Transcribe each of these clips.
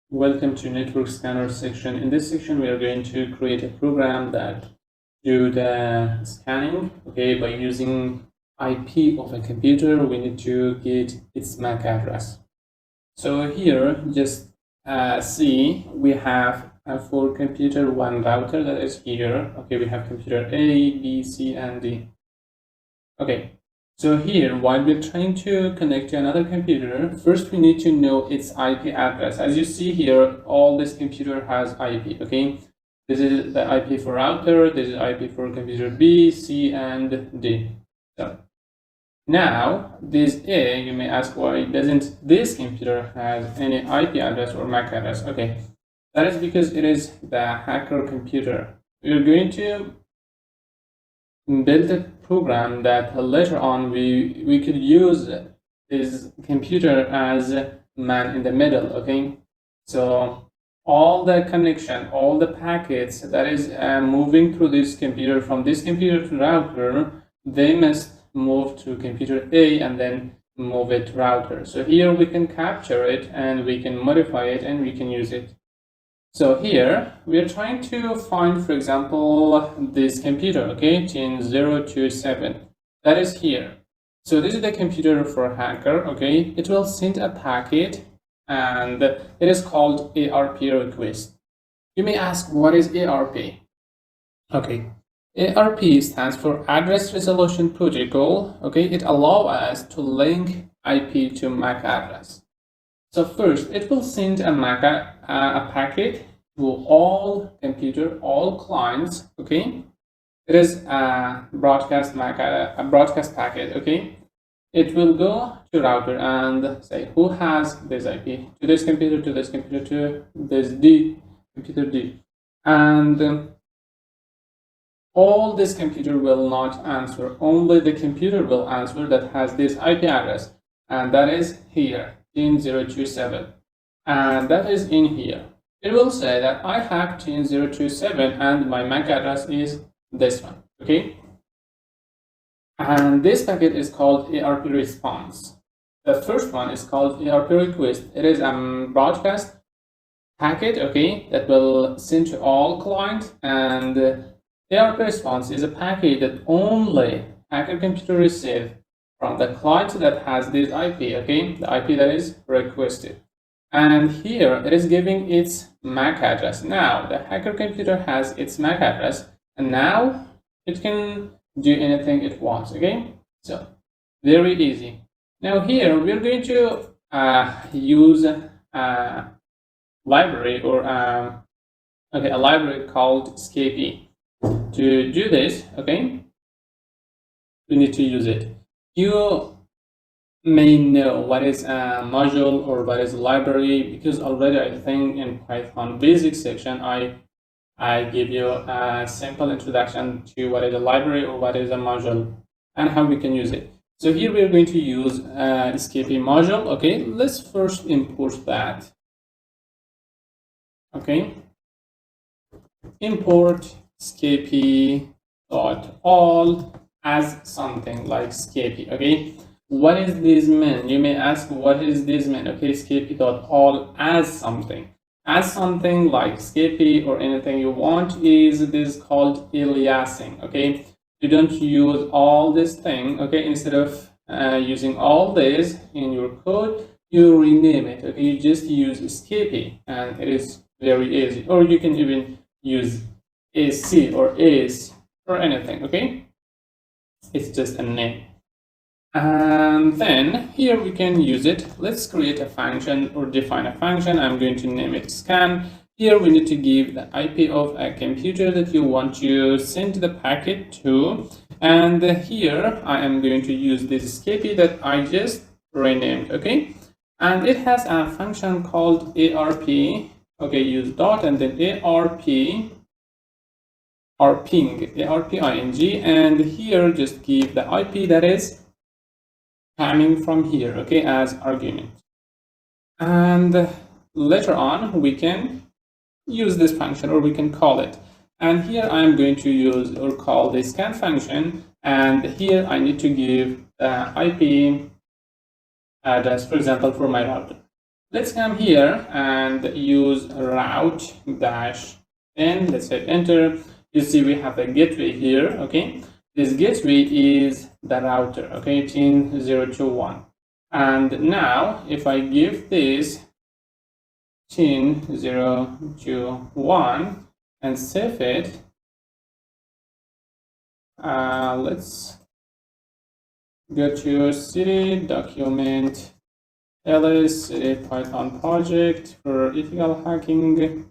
Welcome to Network Scanner section. In this section, we are going to create a program that do the scanning. Okay, by using IP of a computer, we need to get its MAC address. So here, just see we have for computer one router that is here. Okay, we have computer A, B, C, and D. Okay. So here, while we're trying to connect to another computer, first we need to know its IP address. As you see here, all this computer has IP, okay? This is the IP for router, this is IP for computer B, C, and D. So now, this A, you may ask, why doesn't this computer have any IP address or MAC address? Okay, that is because it is the hacker computer. We're going to build a program that later on we could use this computer as man in the middle. Okay, so all the connection, all the packets that is moving through this computer from this computer to router, they must move to computer A and then move it to router. So here we can capture it and we can modify it and we can use it. So here we are trying to find, for example, this computer, okay, 10027. That is here. So this is the computer for hacker, okay. It will send a packet and it is called ARP request. You may ask, what is ARP? Okay, ARP stands for Address Resolution Protocol. Okay, it allows us to link IP to MAC address. So first, it will send a packet to all computer, all clients. Okay, it is a broadcast packet. Okay, it will go to router and say who has this IP, to this computer, to this computer, to this computer D, and all this computer will not answer. Only the computer will answer that has this IP address, and that is here. 10027, and that is in here. It will say that I have 10027 and my MAC address is this one. Okay, and this packet is called ARP response. The first one is called ARP request. It is a broadcast packet, okay, that will send to all clients, and ARP response is a packet that only hacker computer receive from the client that has this IP, okay, the IP that is requested. And here it is giving its MAC address. Now the hacker computer has its MAC address, and now it can do anything it wants. Okay, so very easy. Now here we're going to use a library or a library called escapee. To do this, okay, we need to use it. You may know what is a module or what is a library, because already I think in Python basic section I give you a simple introduction to what is a library or what is a module and how we can use it. So here we are going to use escapee module. Okay, let's first import that. Okay, import escapee.all as something like escapee. Okay, what is this mean? You may ask, what is this mean? Okay, escapee.all as something like escapee or anything you want is this called aliasing. Okay, you don't use all this thing. Okay, instead of using all this in your code, you rename it. Okay, you just use escapee and it is very easy. Or you can even use AC or ACE or anything. Okay, it's just a name. And then here we can use it. Let's create a function or define a function. I'm going to name it scan. Here we need to give the IP of a computer that you want to send the packet to. And here I am going to use this escapee that I just renamed. Okay, and it has a function called ARP. Okay, use dot and then ARPing, and here just give the IP that is coming from here, okay, as argument. And later on we can use this function or we can call it. And here I am going to use or call the scan function, and here I need to give the IP address, for example, for my router. Let's come here and use route dash n. Let's hit enter. You see we have a gateway here. Okay, this gateway is the router. Okay, 10.0.2.1. And now if I give this 10.0.2.1 and save it, let's go to cd document ls Python project for ethical hacking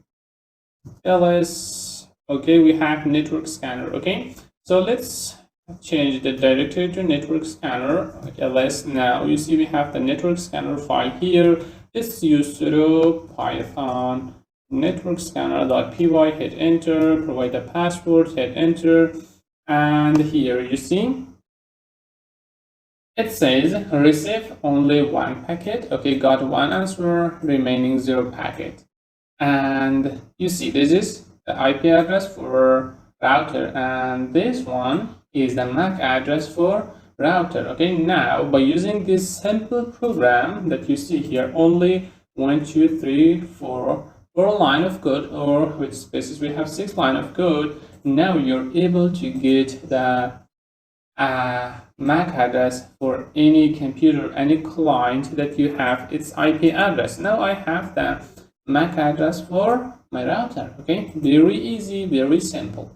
ls. Okay, we have network scanner. Okay, so let's change the directory to network scanner ls. Now you see we have the network scanner file here. Let's use sudo python network scanner.py, hit enter, provide the password, hit enter, and here you see it says receive only one packet. Okay, got one answer, remaining 0 packet. And you see this is the IP address for router, and this one is the MAC address for router. Okay, now by using this simple program that you see here, only 1, 2, 3, 4 line of code, or with spaces we have 6 line of code. Now you're able to get the MAC address for any computer, any client that you have its IP address. Now I have the MAC address for my router. Okay, very easy, very simple.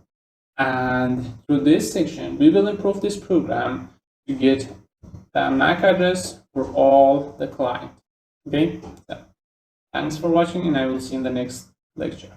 And through this section, we will improve this program to get the MAC address for all the client. Okay, so thanks for watching, and I will see you in the next lecture.